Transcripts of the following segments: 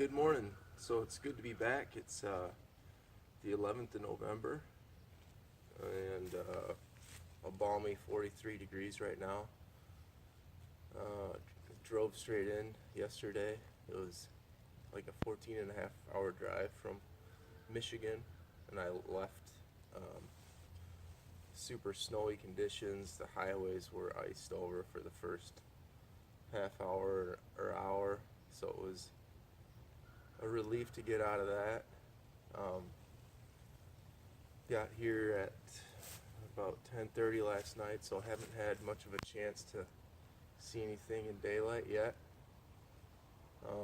Good morning. So it's good to be back. It's the 11th of November and a balmy 43 degrees right now. Drove straight in yesterday. It was like a 14 and a half hour drive from Michigan, and I left super snowy conditions. The highways were iced over for the first half hour or hour, so it was a relief to get out of that. Got here at about 10:30 last night, so haven't had much of a chance to see anything in daylight yet.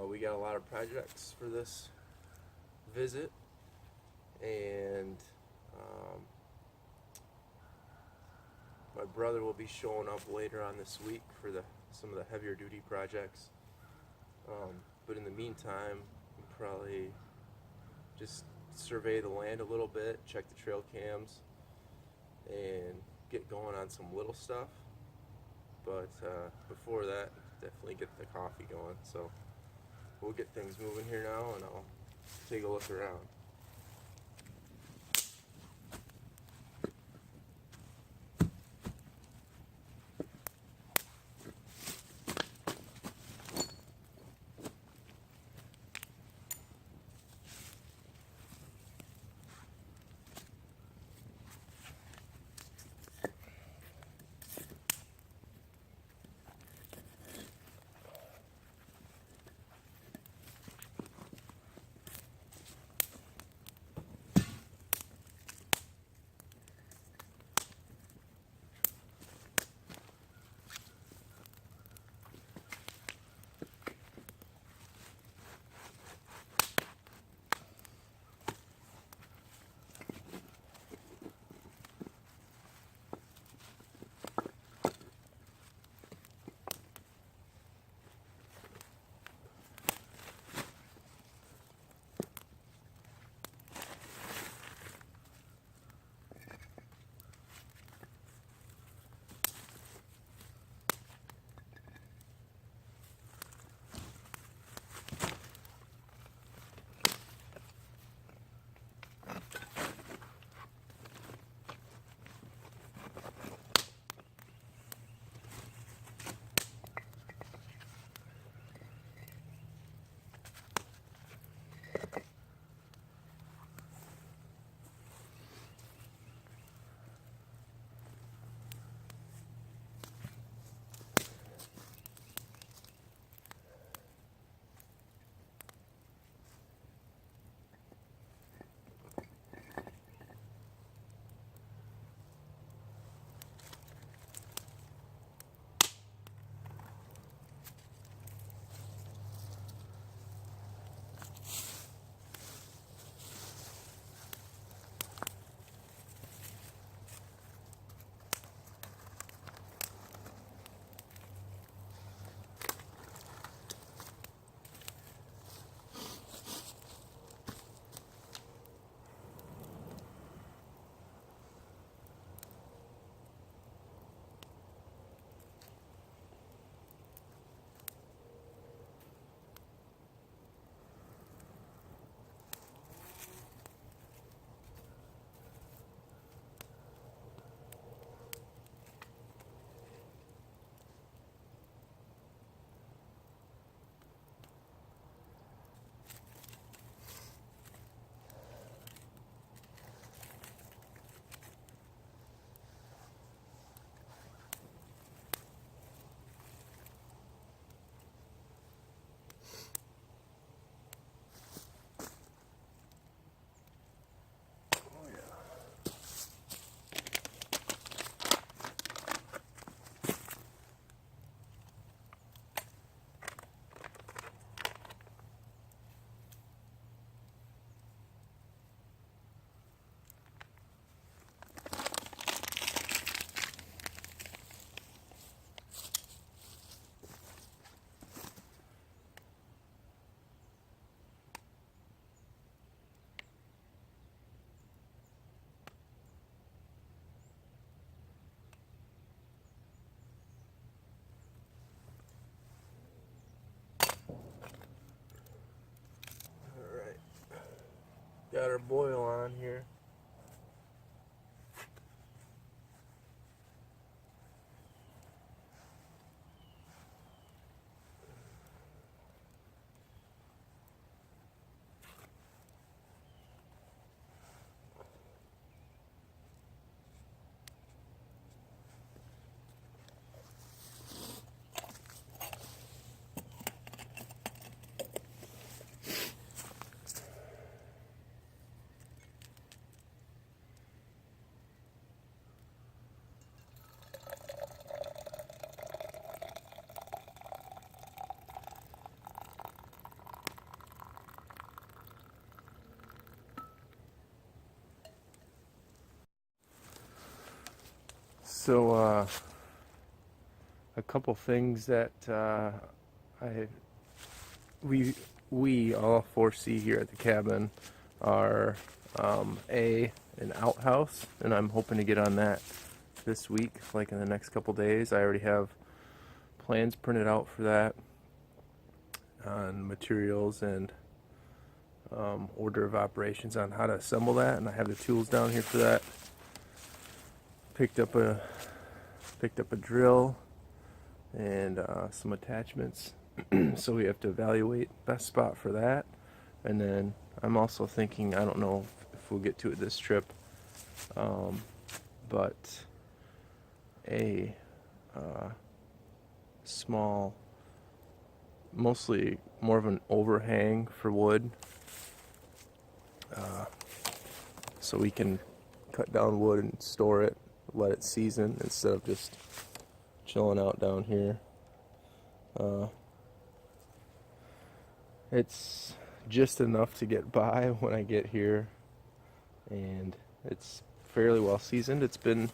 We got a lot of projects for this visit, and my brother will be showing up later on this week for some of the heavier duty projects. But in the meantime, we'll probably just survey the land a little bit, check the trail cams, and get going on some little stuff. But before that, definitely get the coffee going. So we'll get things moving here now, and I'll take a look around. Got our boil on here. So, a couple things that I we all foresee here at the cabin are an outhouse, and I'm hoping to get on that this week, like in the next couple days. I already have plans printed out for that on materials and order of operations on how to assemble that, and I have the tools down here for that. Picked up a drill and some attachments. So we have to evaluate best spot for that. And then I'm also thinking, I don't know if we'll get to it this trip, but a small, mostly more of an overhang for wood, so we can cut down wood and store it, let it season instead of just chilling out down here. It's just enough to get by when I get here, and it's fairly well seasoned. It's been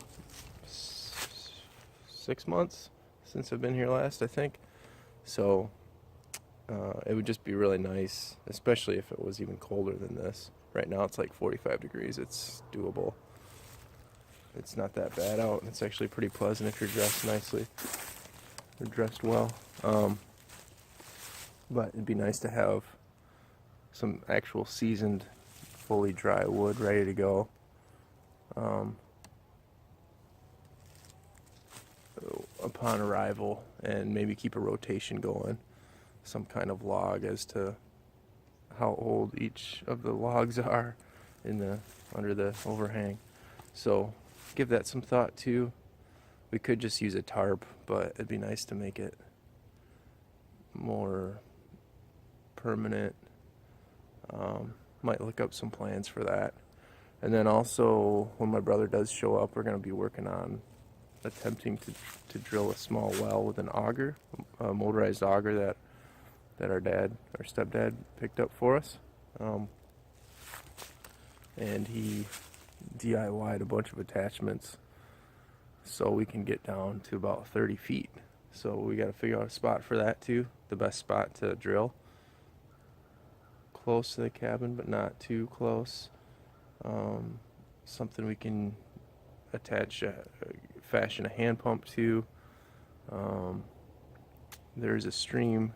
6 months since I've been here last, I think. So it would just be really nice, especially if it was even colder than this. Right now it's like 45 degrees. It's doable. It's not that bad out, and it's actually pretty pleasant if you're dressed nicely or dressed well. But it'd be nice to have some actual seasoned, fully dry wood ready to go. Upon arrival, and maybe keep a rotation going, some kind of log as to how old each of the logs are under the overhang. So give that some thought too. We could just use a tarp, but it'd be nice to make it more permanent. Might look up some plans for that. And then also, when my brother does show up, we're going to be working on attempting to drill a small well with an auger, a motorized auger that our stepdad picked up for us. And he DIY'd a bunch of attachments so we can get down to about 30 feet. So we got to figure out a spot for that too, the best spot to drill. Close to the cabin, but not too close. Something we can attach, fashion a hand pump to. There's a stream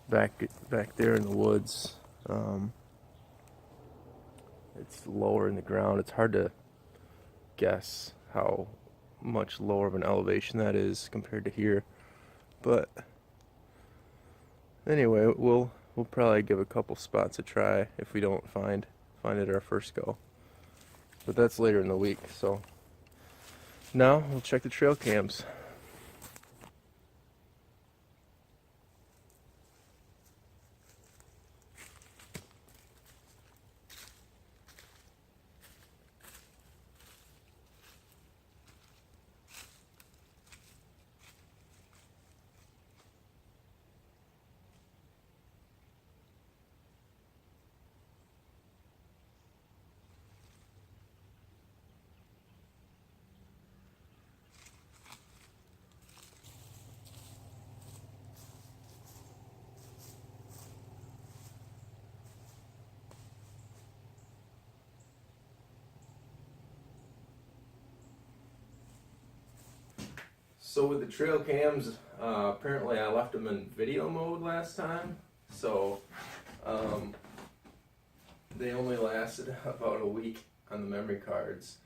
back there in the woods. It's lower in the ground. It's hard to guess how much lower of an elevation that is compared to here. But anyway, we'll probably give a couple spots a try if we don't find it our first go. But that's later in the week. So now we'll check the trail cams. So with the trail cams, apparently I left them in video mode last time. So they only lasted about a week on the memory cards,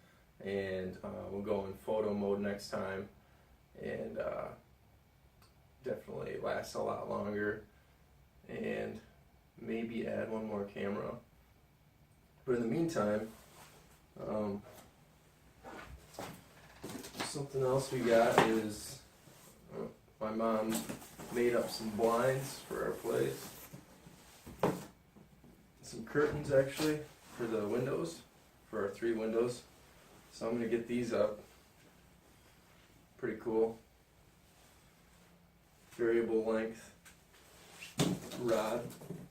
and we'll go in photo mode next time, and definitely lasts a lot longer, and maybe add one more camera. But in the meantime, something else we got is my mom made up some blinds for our place. Some curtains actually for the windows, for our 3 windows. So I'm going to get these up. Pretty cool. Variable length rod.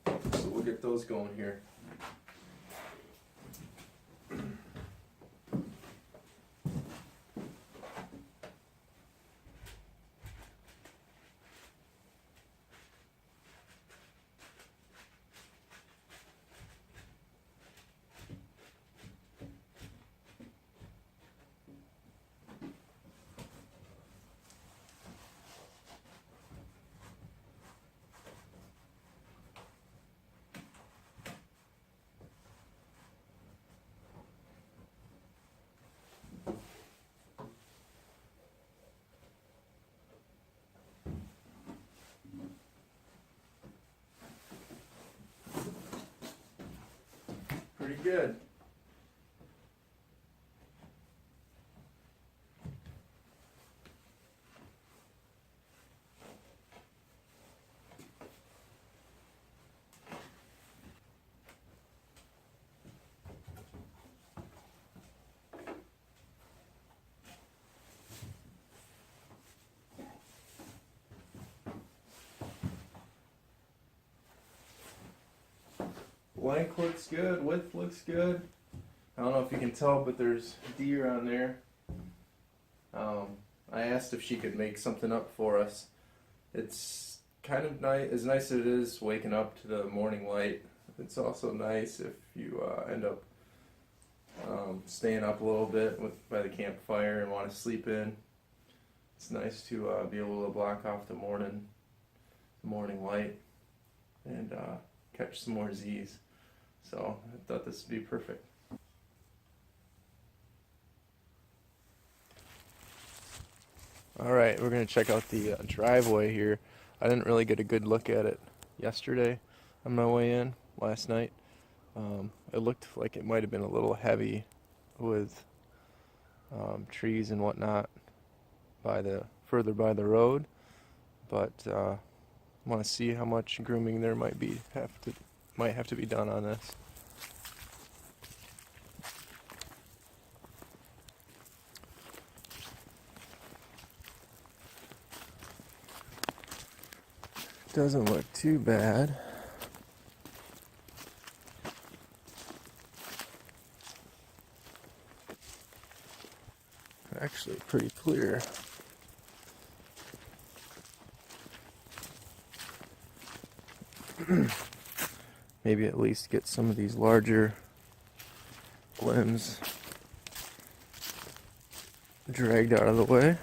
So we'll get those going here. Pretty good. Length looks good, width looks good. I don't know if you can tell, but there's deer on there. I asked if she could make something up for us. It's kind of nice, as nice as it is waking up to the morning light. It's also nice if you end up staying up a little bit by the campfire and want to sleep in. It's nice to be able to block off the morning light and catch some more Z's. So I thought this would be perfect. Alright, we're going to check out the driveway here. I didn't really get a good look at it yesterday on my way in last night. It looked like it might have been a little heavy with trees and whatnot further by the road, but I want to see how much grooming there might have to be done on this. Doesn't look too bad. Actually pretty clear. Maybe at least get some of these larger limbs dragged out of the way.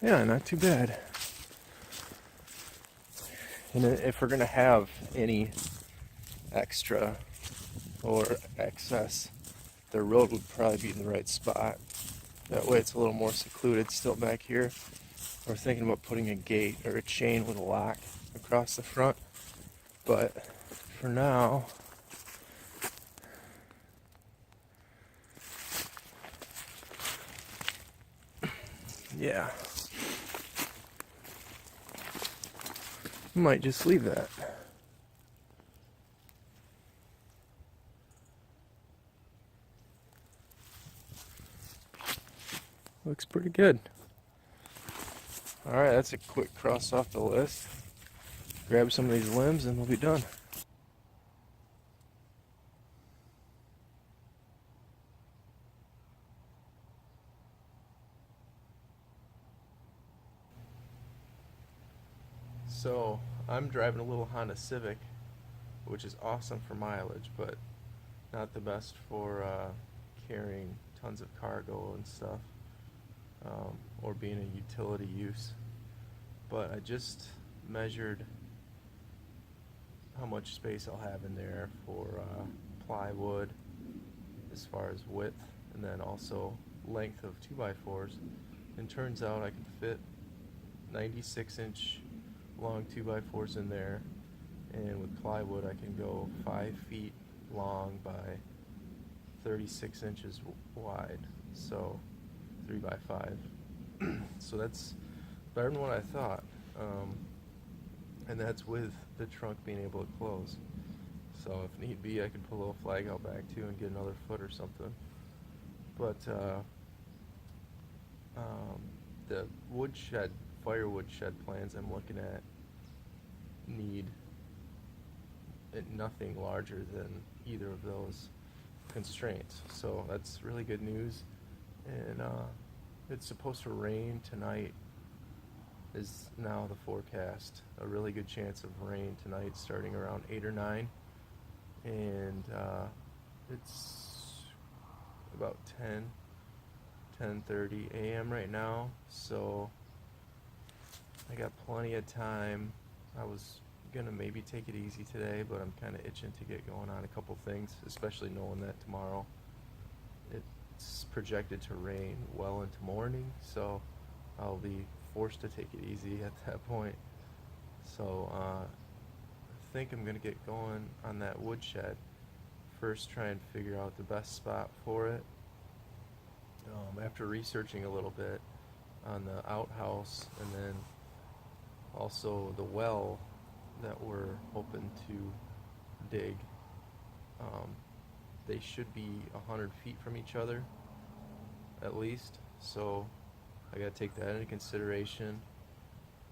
Yeah, not too bad. And if we're going to have any extra or excess, the road would probably be in the right spot. That way it's a little more secluded still back here. We're thinking about putting a gate or a chain with a lock across the front. But for now, yeah, might just leave that. Looks pretty good. Alright, that's a quick cross off the list. Grab some of these limbs and we'll be done. So, I'm driving a little Honda Civic, which is awesome for mileage, but not the best for carrying tons of cargo and stuff, or being a utility use. But I just measured how much space I'll have in there for plywood as far as width, and then also length of 2x4s. And turns out I can fit 96-inch long 2x4s in there, and with plywood I can go 5 feet long by 36 inches wide, so 3x5. So that's better than what I thought, and that's with the trunk being able to close. So if need be, I can pull a little flag out back too and get another foot or something. But the woodshed, firewood shed plans I'm looking at need nothing larger than either of those constraints. So that's really good news. And it's supposed to rain tonight, is now the forecast. A really good chance of rain tonight starting around 8 or 9. And it's about 10:30 a.m. right now, so I got plenty of time. I was gonna maybe take it easy today, but I'm kind of itching to get going on a couple things, especially knowing that tomorrow it's projected to rain well into morning, so I'll be forced to take it easy at that point. So I think I'm gonna get going on that woodshed. First, try and figure out the best spot for it. After researching a little bit on the outhouse and then also the well that we're hoping to dig, they should be 100 feet from each other at least, so I gotta take that into consideration.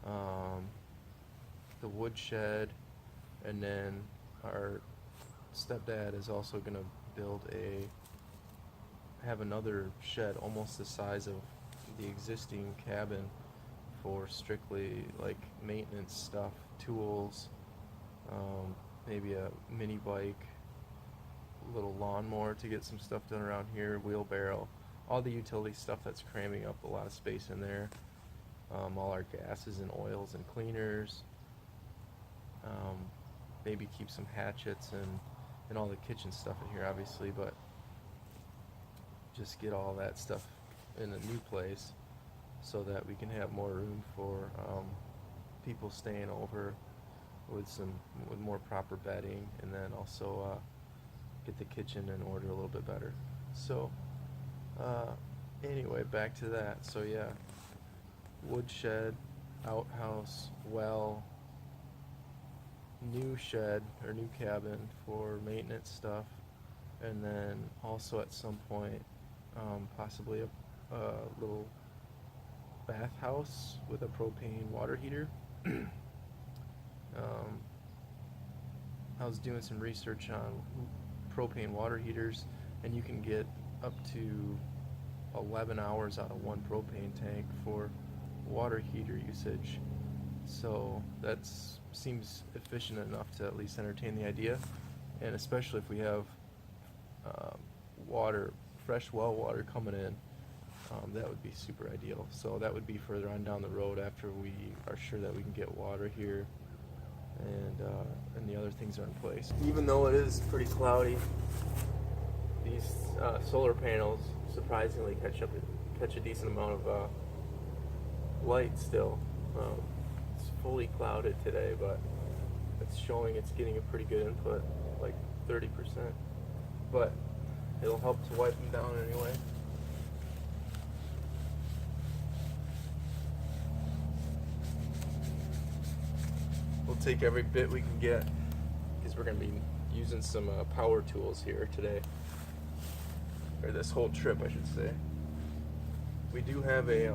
The woodshed, and then our stepdad is also gonna have another shed almost the size of the existing cabin for strictly like maintenance stuff, tools, maybe a mini bike, little lawnmower to get some stuff done around here, wheelbarrow, all the utility stuff that's cramming up a lot of space in there, all our gases and oils and cleaners, maybe keep some hatchets and all the kitchen stuff in here obviously, but just get all that stuff in a new place so that we can have more room for people staying over with more proper bedding, and then also get the kitchen in order a little bit better. So anyway, back to that. So yeah, woodshed, outhouse, well, new shed or new cabin for maintenance stuff, and then also at some point possibly a little bathhouse with a propane water heater. I was doing some research on propane water heaters, and you can get up to 11 hours out of one propane tank for water heater usage. So that seems efficient enough to at least entertain the idea, and especially if we have fresh well water coming in, that would be super ideal. So that would be further on down the road after we are sure that we can get water here and the other things are in place. Even though it is pretty cloudy, these solar panels surprisingly catch a decent amount of light still. It's fully clouded today, but it's showing it's getting a pretty good input, like 30%. But it'll help to wipe them down anyway. We'll take every bit we can get because we're going to be using some power tools here today, or this whole trip I should say. We do have we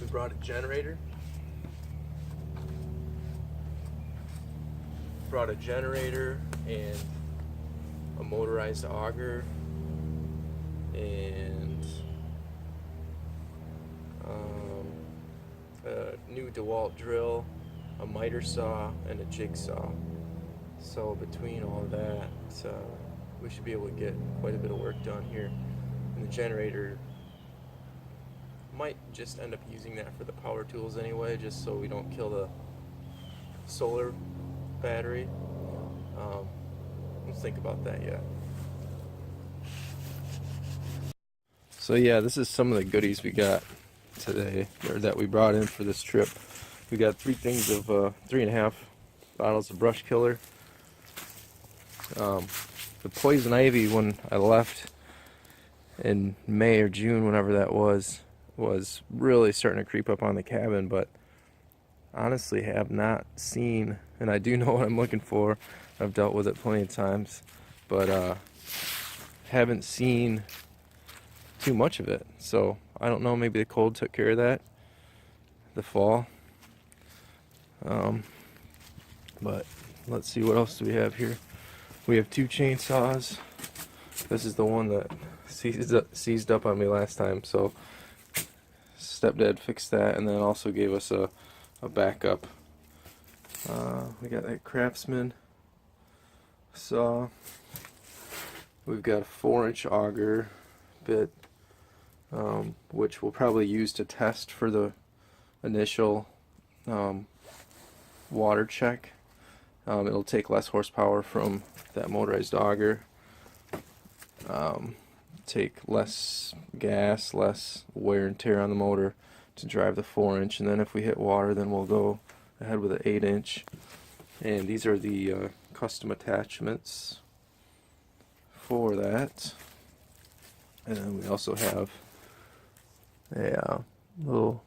brought a generator. Brought a generator and a motorized auger and a new DeWalt drill, a miter saw, and a jigsaw. So So between all of that, we should be able to get quite a bit of work done here. And the generator might just end up using that for the power tools anyway, just so we don't kill the solar battery. Let's think about that yet. So yeah, this is some of the goodies we got today, or that we brought in for this trip. We got 3.5 bottles of brush killer. The poison ivy, when I left in May or June, whenever that was really starting to creep up on the cabin, but honestly have not seen, and I do know what I'm looking for. I've dealt with it plenty of times, but haven't seen too much of it. So I don't know, maybe the cold took care of that, the fall. But let's see, what else do we have here? We have 2 chainsaws. This is the one that seized up on me last time, so stepdad fixed that, and then also gave us a backup. We got that Craftsman saw. We've got a 4-inch auger bit, which we'll probably use to test for the initial water check. It'll take less horsepower from that motorized auger, take less gas, less wear and tear on the motor to drive the 4-inch, and then if we hit water, then we'll go ahead with an 8-inch. And these are the custom attachments for that. And then we also have a little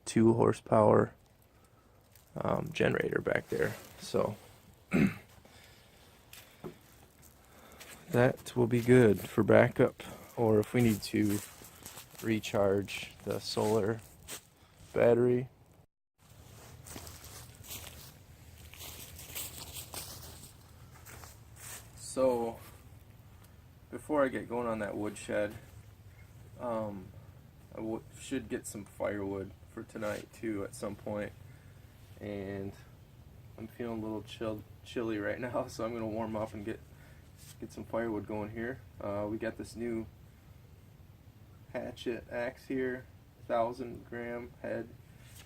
2 horsepower generator back there. So that will be good for backup, or if we need to recharge the solar battery. So before I get going on that woodshed, I should get some firewood for tonight too at some point, and I'm feeling a little chilly right now, so I'm gonna warm up and get some firewood going here. We got this new hatchet axe here, 1,000-gram head,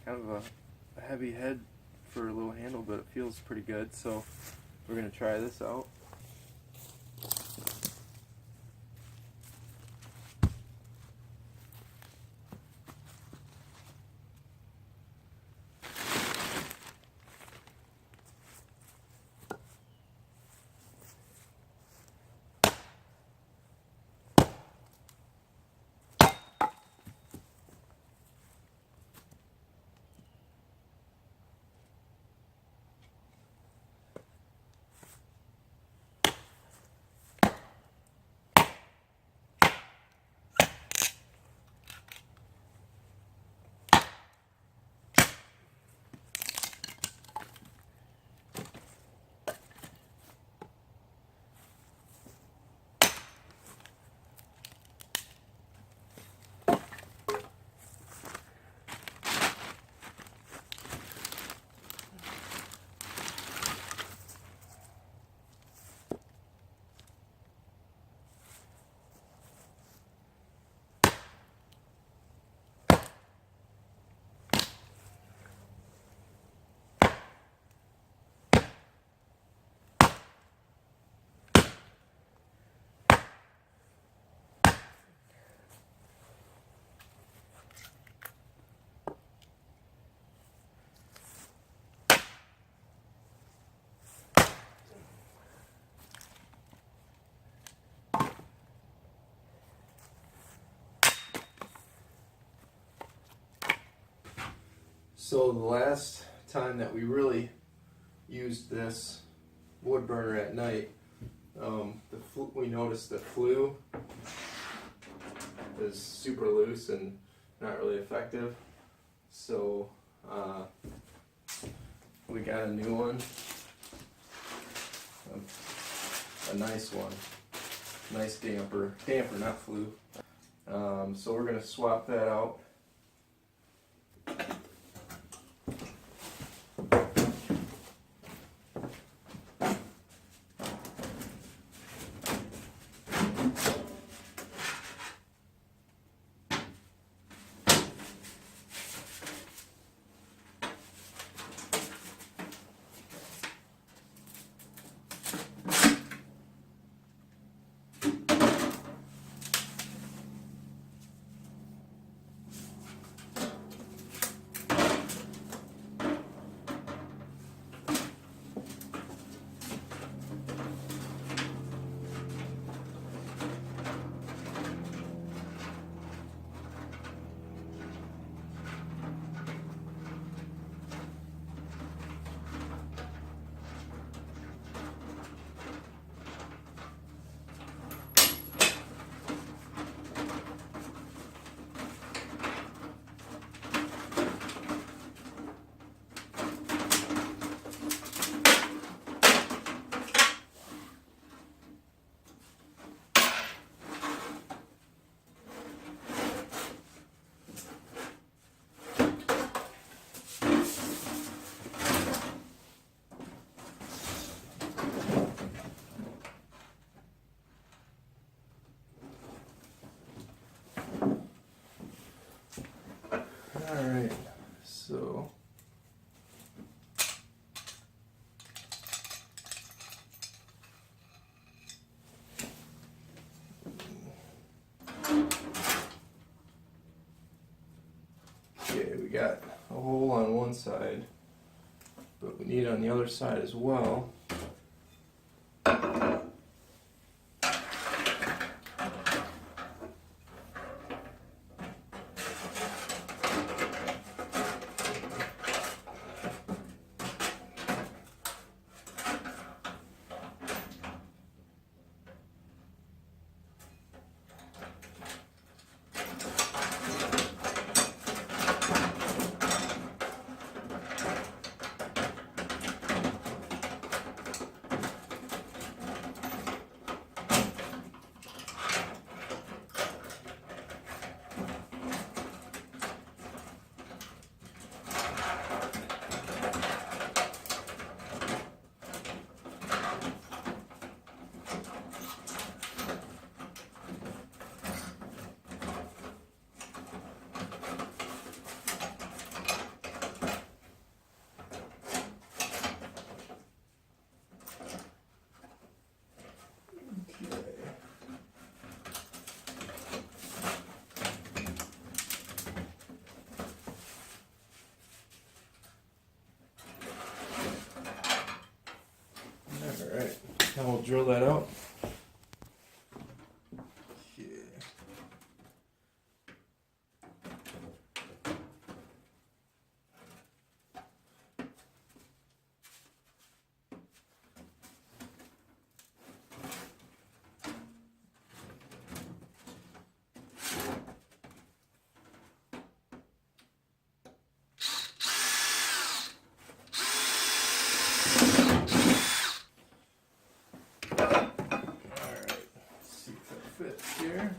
kind of a heavy head for a little handle, but it feels pretty good, so we're gonna try this out. So the last time that we really used this wood burner at night, we noticed the flue is super loose and not really effective. So we got a new one, a nice one, nice damper, not flue. So we're gonna swap that out. got a hole on one side, but we need it on the other side as well. Alright, now we'll drill that out. Okay. Here.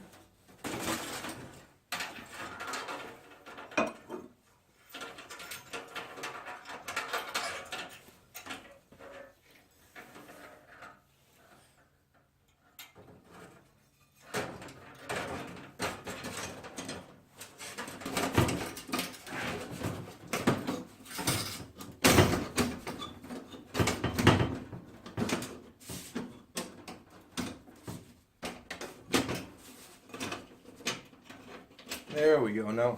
There we go now.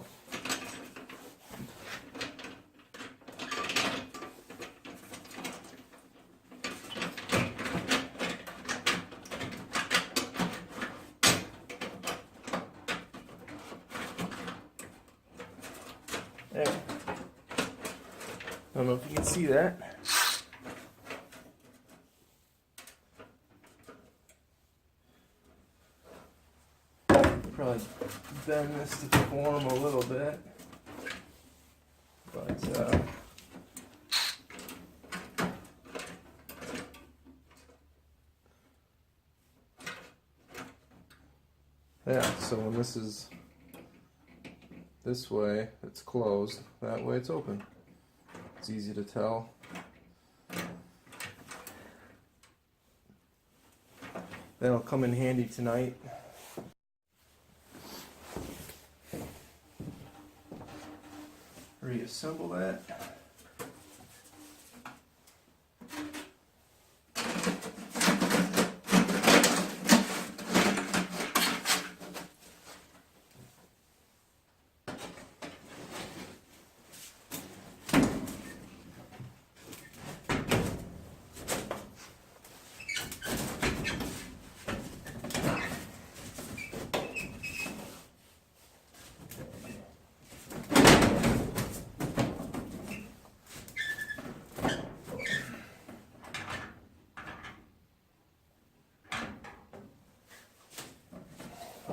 There. I don't know if you can see that. Probably bend this to form a little bit, but yeah, so when this is this way, it's closed. That way, it's open. It's easy to tell. That'll come in handy tonight. Reassemble that.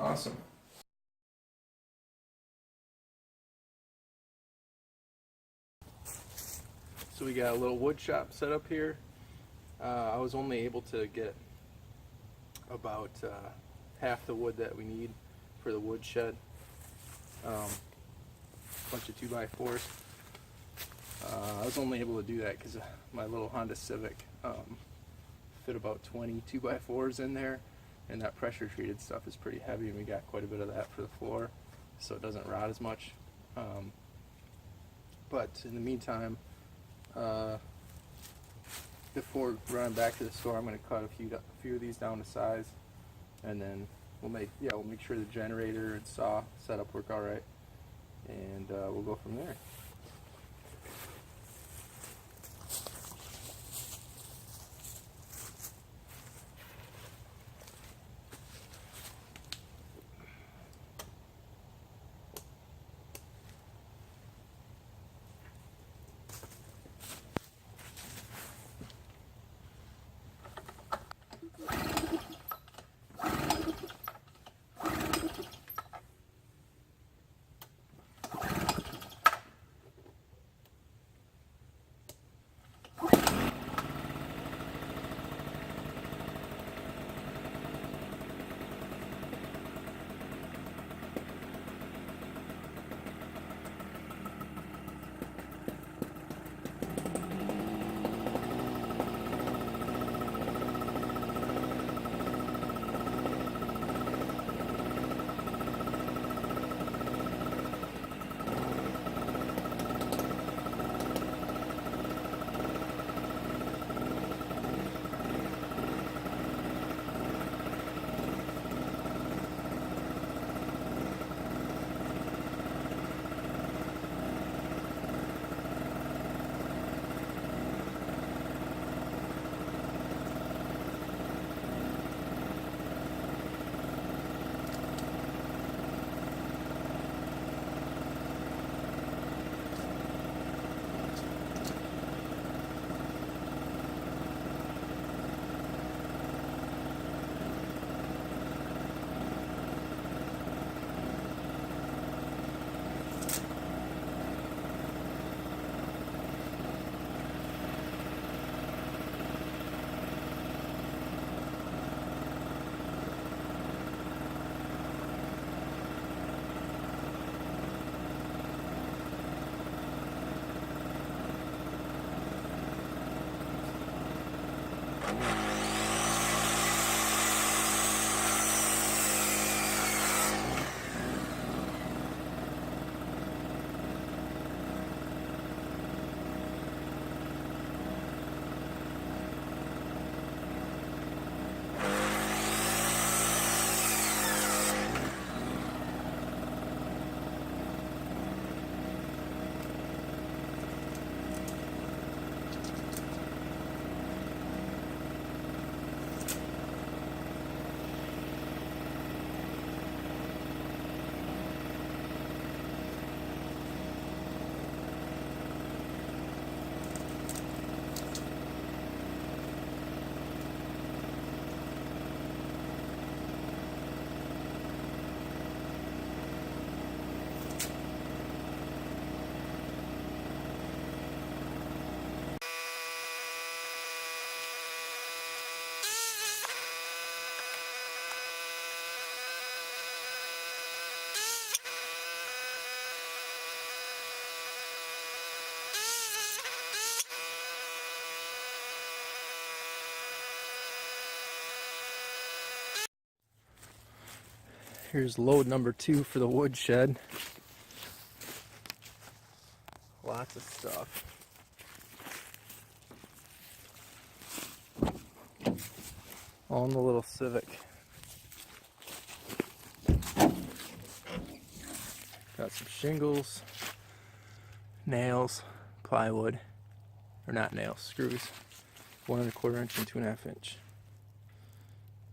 Awesome. So we got a little wood shop set up here. I was only able to get about half the wood that we need for the woodshed. Bunch of 2x4s. I was only able to do that because my little Honda Civic fit about 20 2x4s in there, and that pressure treated stuff is pretty heavy, and we got quite a bit of that for the floor, so it doesn't rot as much. But in the meantime, before running back to the store, I'm going to cut a few of these down to size, and then we'll make sure the generator and saw setup work all right, and we'll go from there. Here's load number 2 for the woodshed. Lots of stuff. All in the little Civic. Got some shingles, nails, plywood, or not nails, screws, 1 1/4 inch and 2 1/2 inch.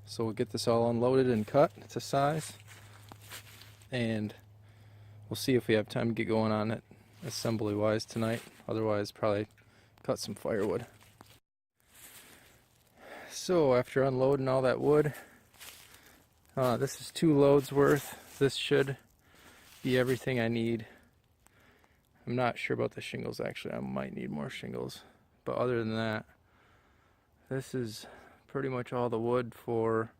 So we'll get this all unloaded and cut to size, and we'll see if we have time to get going on it assembly wise tonight. Otherwise, probably cut some firewood. So after unloading all that wood, this is 2 loads worth. This should be everything I need. I'm not sure about the shingles actually. I might need more shingles. But other than that, this is pretty much all the wood for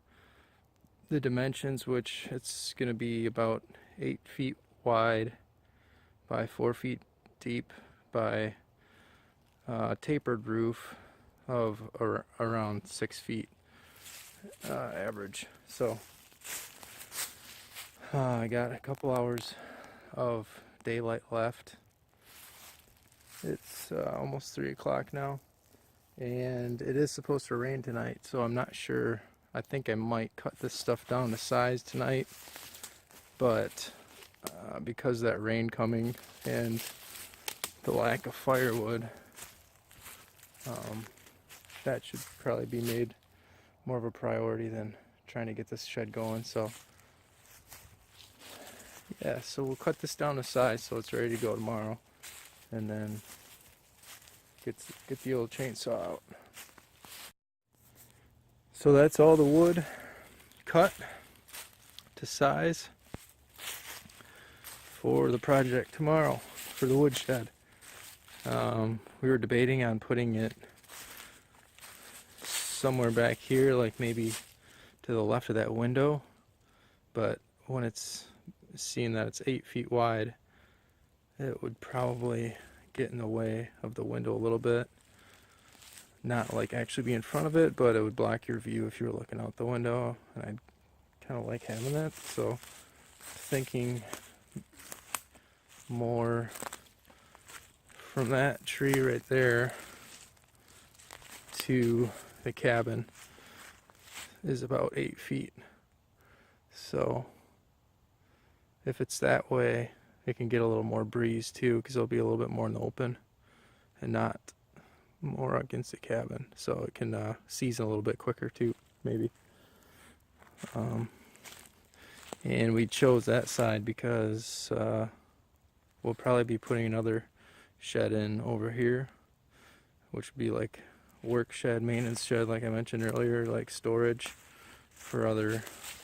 the dimensions, which it's going to be about 8 feet wide by 4 feet deep by tapered roof of around 6 feet average. So I got a couple hours of daylight left. It's almost 3 o'clock now, and it is supposed to rain tonight, so I'm not sure. I think I might cut this stuff down to size tonight, but because of that rain coming and the lack of firewood, that should probably be made more of a priority than trying to get this shed going. So yeah, so we'll cut this down to size so it's ready to go tomorrow, and then get the old chainsaw out. So that's all the wood cut to size for the project tomorrow for the woodshed. We were debating on putting it somewhere back here, like maybe to the left of that window, but when it's seeing that it's 8 feet wide, it would probably get in the way of the window a little bit. Not like actually be in front of it, but it would block your view if you were looking out the window, and I'd kind of like having that. So thinking more from that tree right there to the cabin is about 8 feet. So if it's that way, it can get a little more breeze too, because it'll be a little bit more in the open and not more against the cabin, so it can season a little bit quicker too, maybe. And we chose that side because we'll probably be putting another shed in over here, which would be like work shed, maintenance shed, like I mentioned earlier, like storage for other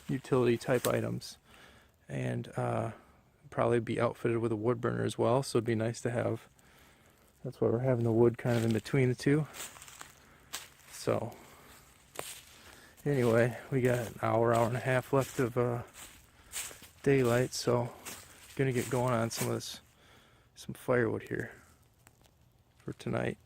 utility type items, and probably be outfitted with a wood burner as well. So it'd be nice to have. That's why we're having the wood kind of in between the two. So anyway, we got an hour and a half left of daylight, so gonna get going on some firewood here for tonight.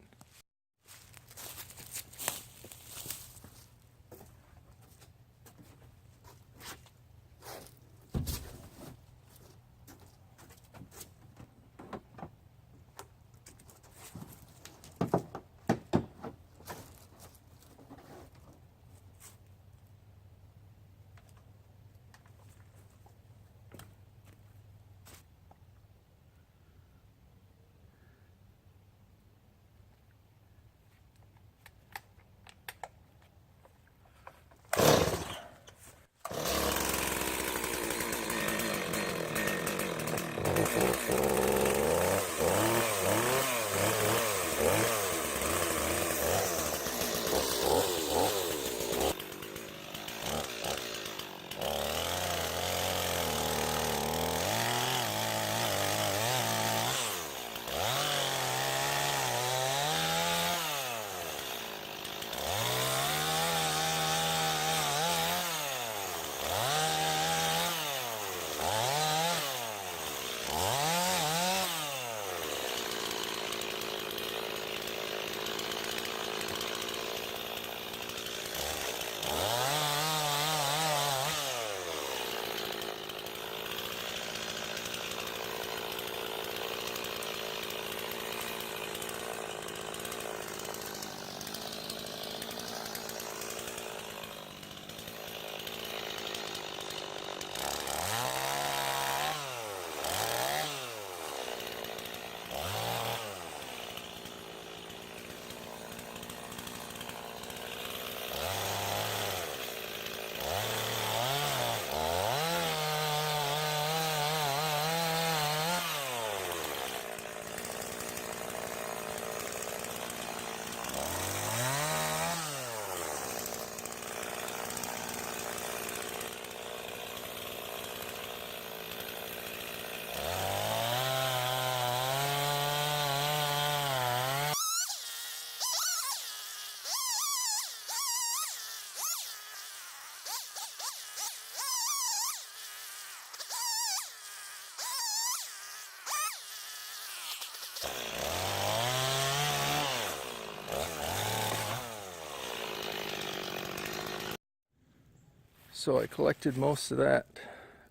So I collected most of that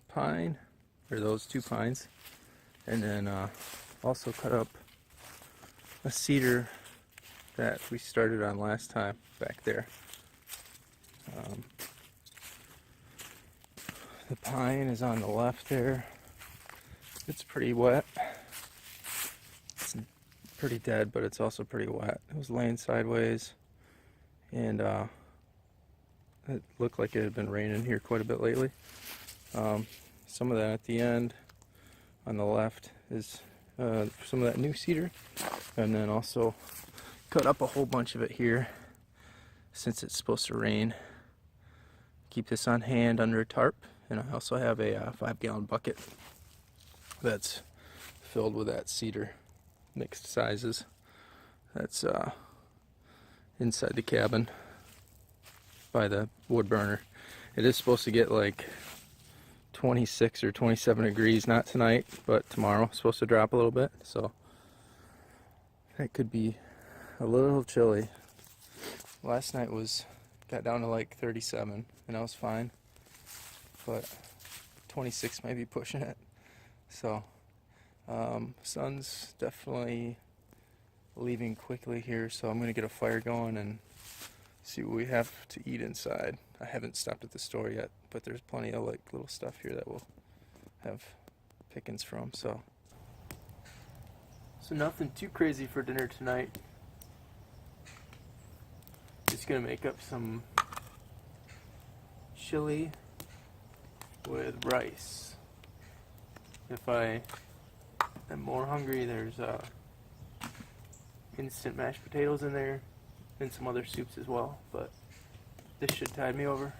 pine, or those 2 pines, and then also cut up a cedar that we started on last time back there. The pine is on the left there. It's pretty wet. It's pretty dead, but it's also pretty wet. It was laying sideways, and it looked like it had been raining here quite a bit lately. Some of that at the end on the left is some of that new cedar, and then also cut up a whole bunch of it here since it's supposed to rain. Keep this on hand under a tarp, and I also have a 5-gallon bucket that's filled with that cedar, mixed sizes. That's inside the cabin by the wood burner. It is supposed to get like 26 or 27 degrees, not tonight, but tomorrow. It's supposed to drop a little bit, so that could be a little chilly. Last night got down to like 37, and I was fine, but 26 might be pushing it. So sun's definitely leaving quickly here, so I'm gonna get a fire going and see what we have to eat inside. I haven't stopped at the store yet, but there's plenty of like little stuff here that we'll have pickings from. So nothing too crazy for dinner tonight. Just gonna make up some chili with rice. If I am more hungry, there's instant mashed potatoes in there and some other soups as well, but this should tide me over.